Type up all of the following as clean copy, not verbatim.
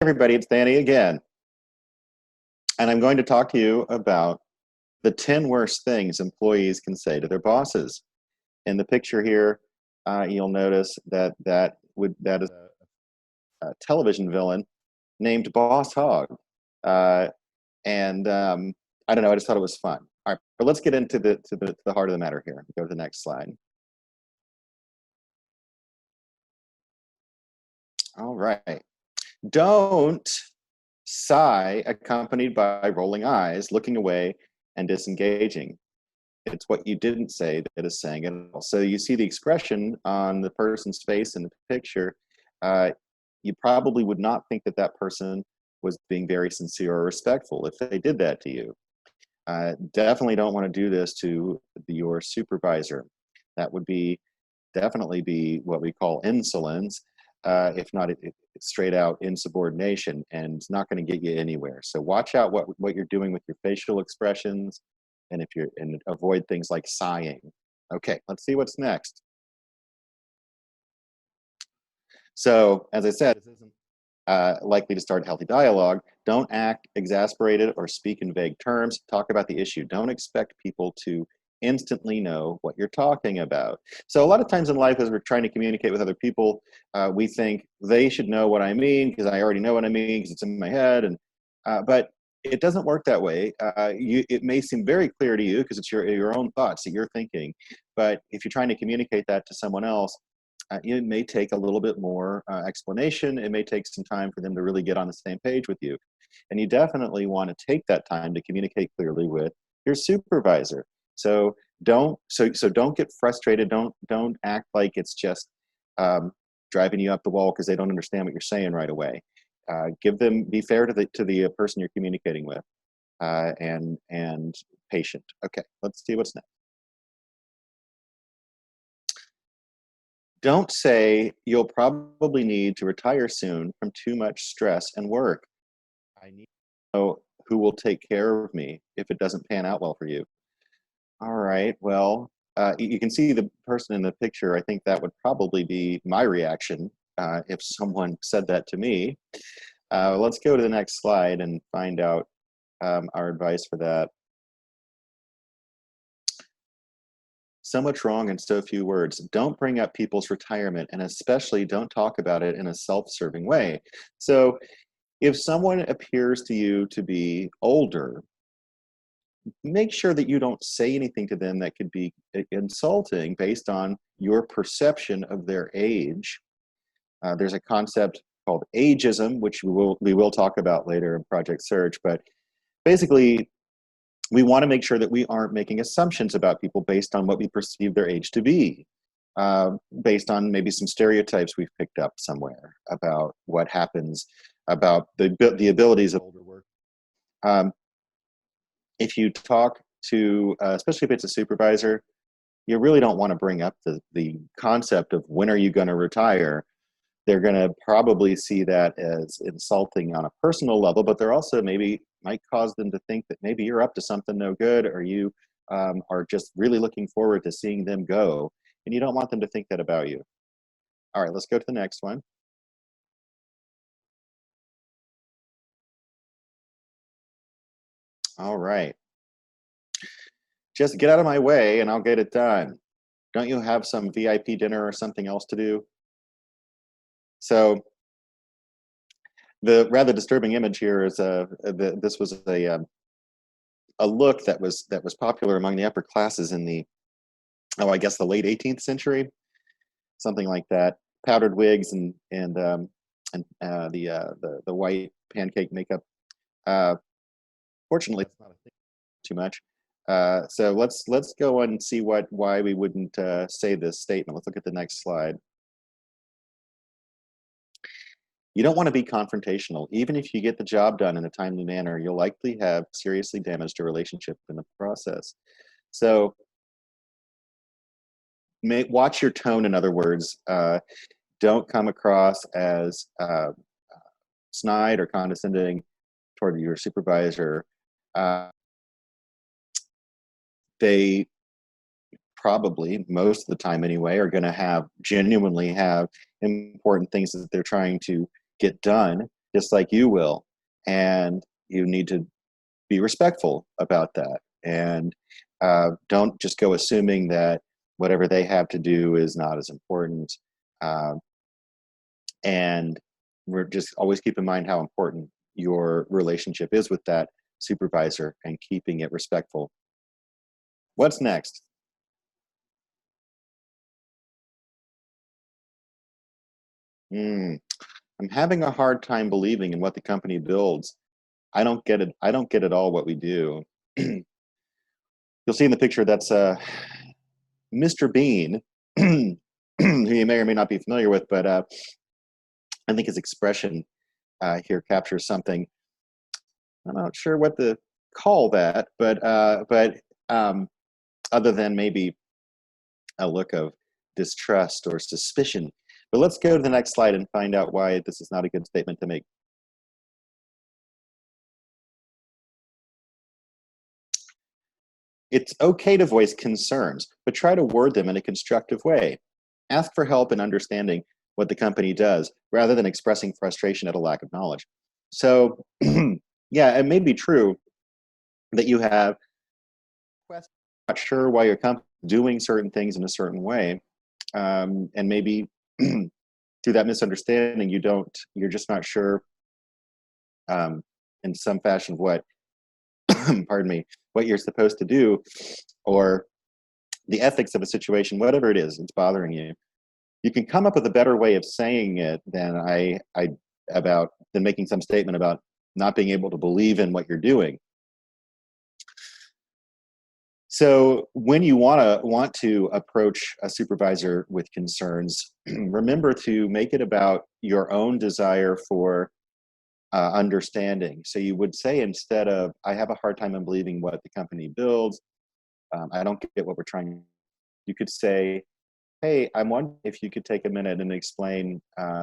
everybody, it's Danny again. And I'm going to talk to you about the 10 worst things employees can say to their bosses. In the picture here, you'll notice that is a television villain named Boss Hogg. Uh, and I don't know, I just thought it was fun. All right, but let's get into the heart of the matter here. Go to the next slide. All right. Don't sigh accompanied by rolling eyes, looking away, and disengaging. It's what you didn't say that is saying it all. So you see the expression on the person's face in the picture. You probably would not think that that person was being very sincere or respectful if they did that to you. Definitely don't want to do this to your supervisor. That would definitely be what we call insolence, if not straight out insubordination, and it's not going to get you anywhere. So watch out what you're doing with your facial expressions, and avoid things like sighing. Okay, let's see what's next. So as I said, this isn't likely to start healthy dialogue. Don't act exasperated or speak in vague terms. Talk about the issue. Don't expect people to instantly know what you're talking about. So a lot of times in life, as we're trying to communicate with other people, we think they should know what I mean because I already know what I mean because it's in my head. But it doesn't work that way. It may seem very clear to you because it's your own thoughts that you're thinking. But if you're trying to communicate that to someone else, it may take a little bit more explanation. It may take some time for them to really get on the same page with you. And you definitely want to take that time to communicate clearly with your supervisor. So don't get frustrated. Don't act like it's just driving you up the wall because they don't understand what you're saying right away. Be fair to the person you're communicating with, and patient. Okay, let's see what's next. Don't say you'll probably need to retire soon from too much stress and work. I need to know who will take care of me if it doesn't pan out well for you. All right, well, you can see the person in the picture. I think that would probably be my reaction if someone said that to me. Let's go to the next slide and find out our advice for that. So much wrong in so few words. Don't bring up people's retirement, and especially don't talk about it in a self-serving way. So if someone appears to you to be older, make sure that you don't say anything to them that could be insulting based on your perception of their age. There's a concept called ageism, which we will talk about later in Project Search, but basically we want to make sure that we aren't making assumptions about people based on what we perceive their age to be, based on maybe some stereotypes we've picked up somewhere about what happens, about the abilities of older work. If you talk to, especially if it's a supervisor, you really don't want to bring up the concept of when are you going to retire. They're going to probably see that as insulting on a personal level, but they're also maybe might cause them to think that maybe you're up to something no good, or you are just really looking forward to seeing them go, and you don't want them to think that about you. All right, let's go to the next one. All right. Just get out of my way and I'll get it done. Don't you have some VIP dinner or something else to do? So the rather disturbing image here is this was a look that was popular among the upper classes in I guess the late 18th century, something like that. Powdered wigs and the white pancake makeup. Fortunately, it's not a thing too much. So let's go on and see why we wouldn't say this statement. Let's look at the next slide. You don't want to be confrontational. Even if you get the job done in a timely manner, you'll likely have seriously damaged a relationship in the process. So watch your tone, in other words. Don't come across as snide or condescending toward your supervisor. They probably, most of the time anyway, are going to genuinely have important things that they're trying to get done. just like you will. And you need to be respectful about that. And don't just go assuming that whatever they have to do is not as important. Um, and we're just always keep in mind how important your relationship is with that supervisor and keeping it respectful. What's next? Mm, I'm having a hard time believing in what the company builds. I don't get it. I don't get at all what we do. You'll see in the picture that's Mr. Bean, who you may or may not be familiar with, but I think his expression here captures something. I'm not sure what to call that, but other than maybe a look of distrust or suspicion. But let's go to the next slide and find out why this is not a good statement to make. It's okay to voice concerns, but try to word them in a constructive way. Ask for help in understanding what the company does rather than expressing frustration at a lack of knowledge. So, yeah, it may be true that you have questions, not sure why your company is doing certain things in a certain way, and maybe through that misunderstanding, you're just not sure um, in some fashion what, pardon me, what you're supposed to do, or the ethics of a situation, whatever it is, it's bothering you. You can come up with a better way of saying it than than making some statement about not being able to believe in what you're doing. So when you want to approach a supervisor with concerns, remember to make it about your own desire for understanding. So you would say, instead of "I have a hard time in believing what the company builds, I don't get what we're trying," you could say, "Hey, I'm wondering if you could take a minute and explain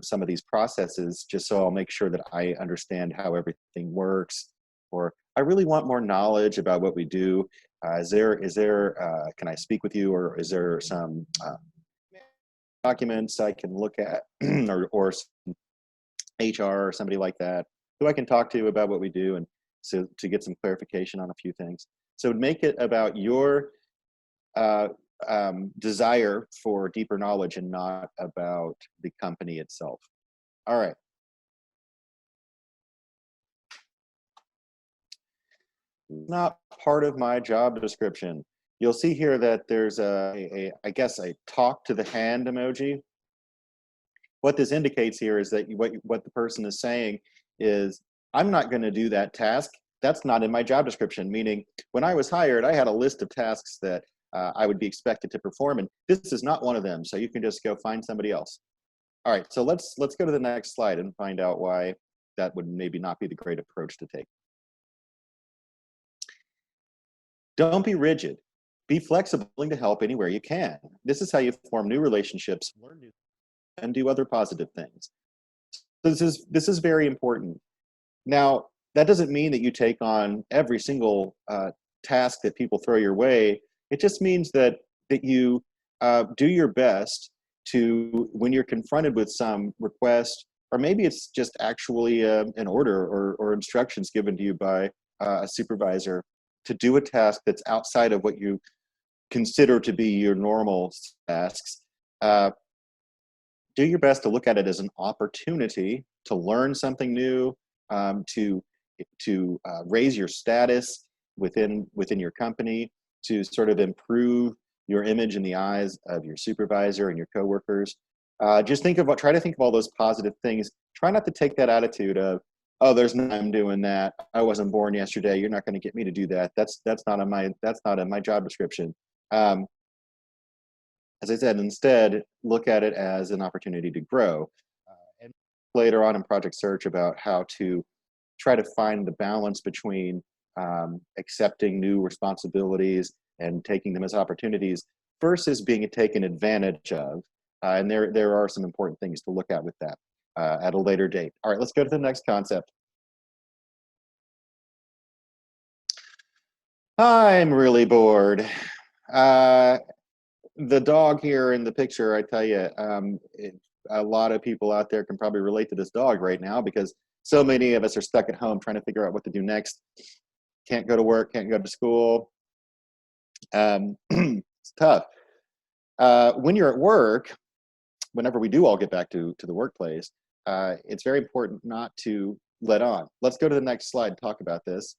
some of these processes, just so I'll make sure that I understand how everything works." Or, "I really want more knowledge about what we do. Can I speak with you, or is there some documents I can look at, or HR or somebody like that who I can talk to about what we do, and so to get some clarification on a few things." So make it about your uh, desire for deeper knowledge and not about the company itself. All right. Not part of my job description. You'll see here that there's I guess, a talk to the hand emoji. What this indicates here is that what the person is saying is, "I'm not going to do that task. That's not in my job description." Meaning, when I was hired, I had a list of tasks that I would be expected to perform, and this is not one of them. So you can just go find somebody else. All right, so let's go to the next slide and find out why that would maybe not be the great approach to take. Don't be rigid. Be flexible, willing to help anywhere you can. This is how you form new relationships, learn new, and do other positive things. This is very important. Now, that doesn't mean that you take on every single task that people throw your way. It just means that you do your best to, when you're confronted with some request, or maybe it's just actually an order or instructions given to you by a supervisor, to do a task that's outside of what you consider to be your normal tasks. Uh, do your best to look at it as an opportunity to learn something new, to raise your status within your company, to sort of improve your image in the eyes of your supervisor and your coworkers. Just try to think of all those positive things. Try not to take that attitude of, "Oh, there's no, I'm doing that. I wasn't born yesterday. You're not going to get me to do that. That's not in my job description." Um, as I said, instead, look at it as an opportunity to grow. And later on in Project Search, about how to try to find the balance between accepting new responsibilities and taking them as opportunities versus being taken advantage of. And there are some important things to look at with that at a later date. All right, let's go to the next concept. I'm really bored. Uh, the dog here in the picture, I tell you, a lot of people out there can probably relate to this dog right now, because So many of us are stuck at home trying to figure out what to do next. Can't go to work, can't go to school. It's tough. When you're at work, whenever we do all get back to the workplace, it's very important not to let on. Let's go to the next slide and talk about this.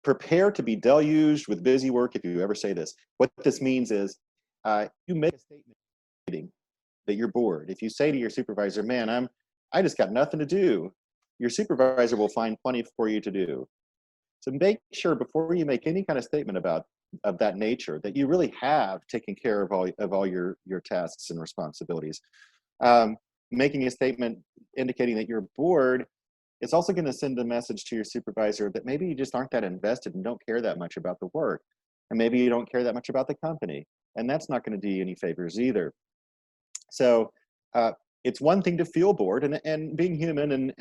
Prepare to be deluged with busy work if you ever say this. What this means is you make a statement that you're bored. If you say to your supervisor, man, I just got nothing to do, your supervisor will find plenty for you to do. So make sure before you make any kind of statement of that nature that you really have taken care of all your tasks and responsibilities. Making a statement indicating that you're bored, it's also going to send a message to your supervisor that maybe you just aren't that invested and don't care that much about the work. And maybe you don't care that much about the company. And that's not going to do you any favors either. So it's one thing to feel bored and being human and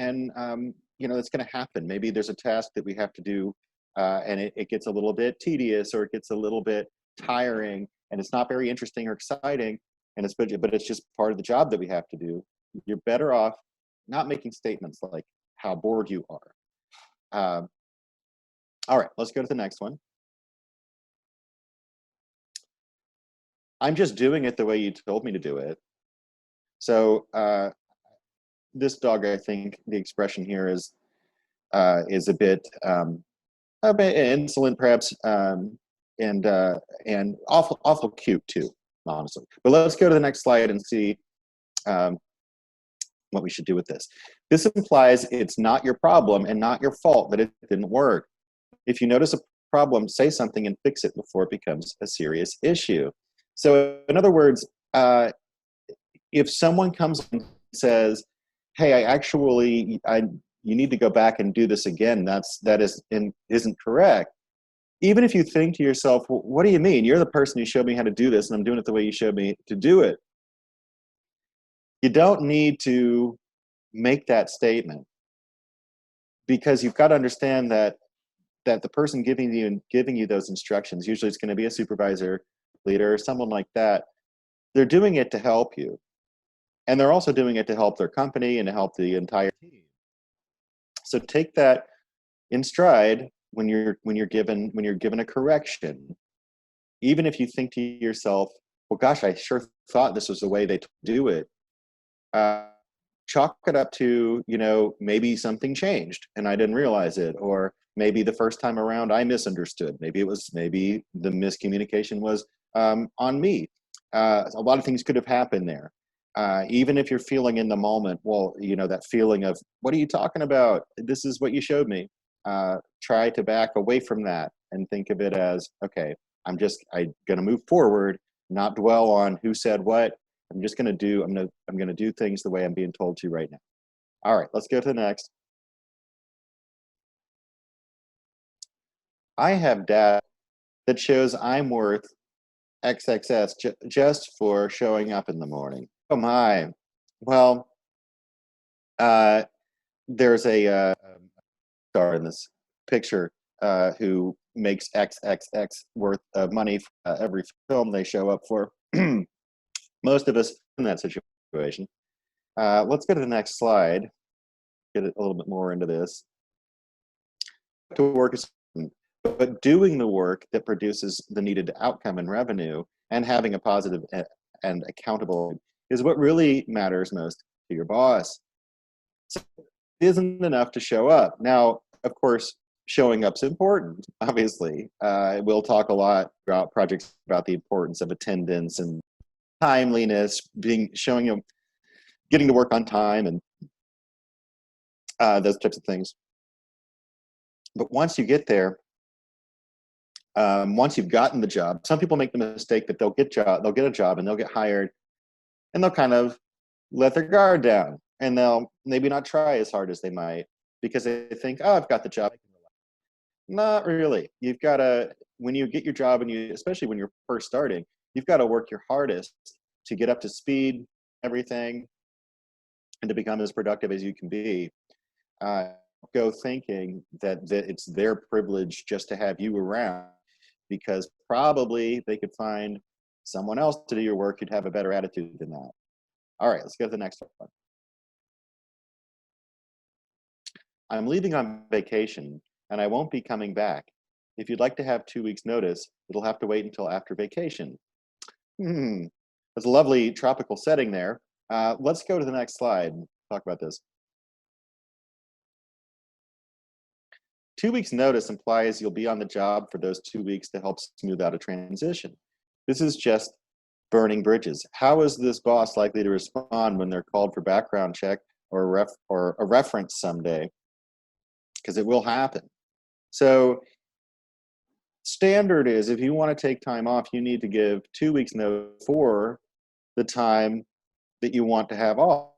it's going to happen. Maybe there's a task that we have to do and it gets a little bit tedious or it gets a little bit tiring and it's not very interesting or exciting but it's just part of the job that we have to do. You're better off not making statements like how bored you are. All right, let's go to the next one. I'm just doing it the way you told me to do it. So this dog, I think the expression here is a bit insolent, perhaps, and awful cute too, honestly. But let's go to the next slide and see what we should do with this. This implies it's not your problem and not your fault that it didn't work. If you notice a problem, say something and fix it before it becomes a serious issue. So in other words, if someone comes and says, hey, you need to go back and do this again, that isn't correct. Even if you think to yourself, well, what do you mean? You're the person who showed me how to do this and I'm doing it the way you showed me to do it. You don't need to make that statement because you've got to understand that the person giving you those instructions, usually it's going to be a supervisor, leader, someone like that. They're doing it to help you. And they're also doing it to help their company and to help the entire team. So take that in stride when you're given a correction. Even if you think to yourself, well, gosh, I sure thought this was the way they do it. Chalk it up to, maybe something changed and I didn't realize it, or maybe the first time around I misunderstood. Maybe the miscommunication was on me. A lot of things could have happened there. Even if you're feeling in the moment, well, that feeling of, what are you talking about? This is what you showed me. Try to back away from that and think of it as, okay, I'm going to move forward, not dwell on who said what. I'm going to do things the way I'm being told to right now. All right, let's go to the next. I have data that shows I'm worth XXS just for showing up in the morning. Oh my. Well, there's a star in this picture who makes XXX worth of money for every film they show up for. Most of us in that situation. Let's go to the next slide. Get a little bit more into this. To work is, but doing the work that produces the needed outcome and revenue and having a positive and accountable is what really matters most to your boss. So it isn't enough to show up. Now, of course, showing up's important, obviously. We'll talk a lot about projects about the importance of attendance and timeliness, getting to work on time and those types of things. But once you get there, once you've gotten the job, some people make the mistake that they'll get a job and they'll get hired and they'll kind of let their guard down and they'll maybe not try as hard as they might because they think, oh, I've got the job. Not really. You've got to, when you get your job and especially when you're first starting, you've got to work your hardest to get up to speed, everything, and to become as productive as you can be. Go thinking that it's their privilege just to have you around, because probably they could find someone else to do your work who'd have a better attitude than that. All right, let's go to the next one. I'm leaving on vacation and I won't be coming back. If you'd like to have 2 weeks notice, it'll have to wait until after vacation. Hmm. That's a lovely tropical setting there. Let's go to the next slide and talk about this. 2 weeks notice implies you'll be on the job for those 2 weeks to help smooth out a transition. This is just burning bridges. How is this boss likely to respond when they're called for background check or a reference someday? Because it will happen. So standard is if you want to take time off, you need to give 2 weeks notice for the time that you want to have off.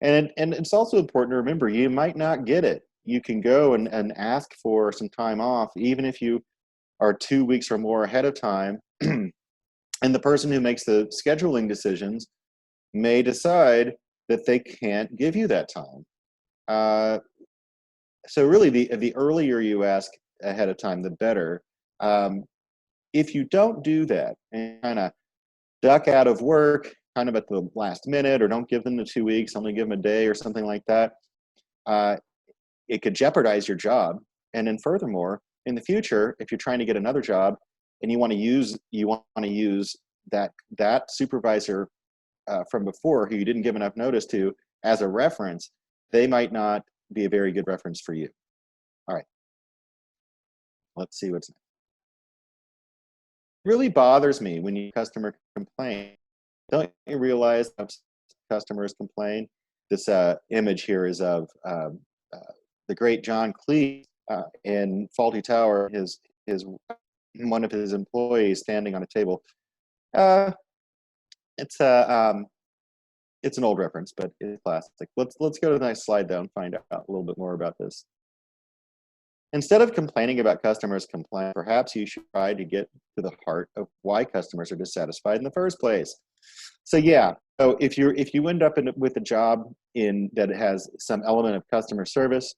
And it's also important to remember you might not get it. You can go and ask for some time off, even if you are 2 weeks or more ahead of time. And the person who makes the scheduling decisions may decide that they can't give you that time. So really, the earlier you ask ahead of time, the better. If you don't do that and kind of duck out of work kind of at the last minute, or don't give them the 2 weeks, only give them a day or something like that, it could jeopardize your job. And then furthermore, in the future, if you're trying to get another job and you want to use that supervisor from before who you didn't give enough notice to as a reference, they might not be a very good reference for you. All right, let's see what's next. It really bothers me when you customer complain. Don't you realize that customers complain? This image here is of the great John Cleese in Faulty Tower. His one of his employees standing on a table. It's an old reference, but it's classic. Let's go to the next slide though and find out a little bit more about this. Instead of complaining about customers' complaint, perhaps you should try to get to the heart of why customers are dissatisfied in the first place. So yeah, so if you end up with a job that has some element of customer service,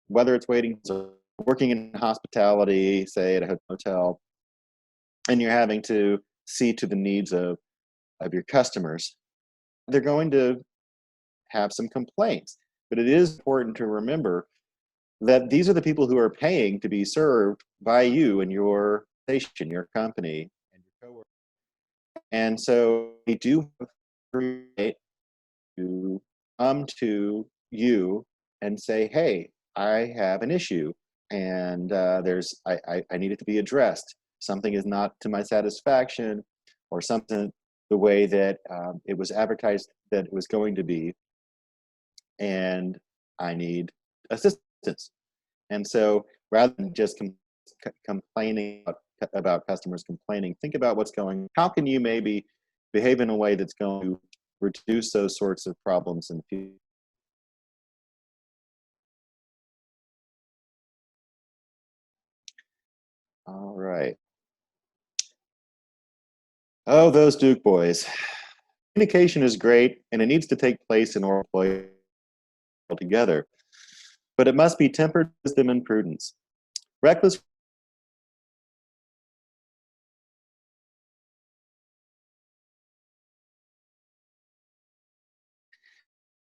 whether it's waiting or working in hospitality, say at a hotel, and you're having to see to the needs of your customers, they're going to have some complaints. But it is important to remember that these are the people who are paying to be served by you and your station, your company, and your coworkers. And so we do have to come to you and say, hey, I have an issue and I need it to be addressed. Something is not to my satisfaction, or something the way that it was advertised that it was going to be, and I need assistance. And so rather than just complaining about customers complaining, think about what's going, how can you maybe behave in a way that's going to reduce those sorts of problems in the future. All right. Oh, those Duke boys. Communication is great and it needs to take place in order to play together, but it must be tempered with wisdom and prudence. Reckless.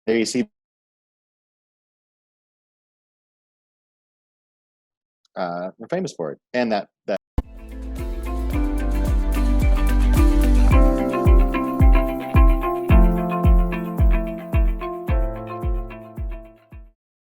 There you see, we're famous for it, and that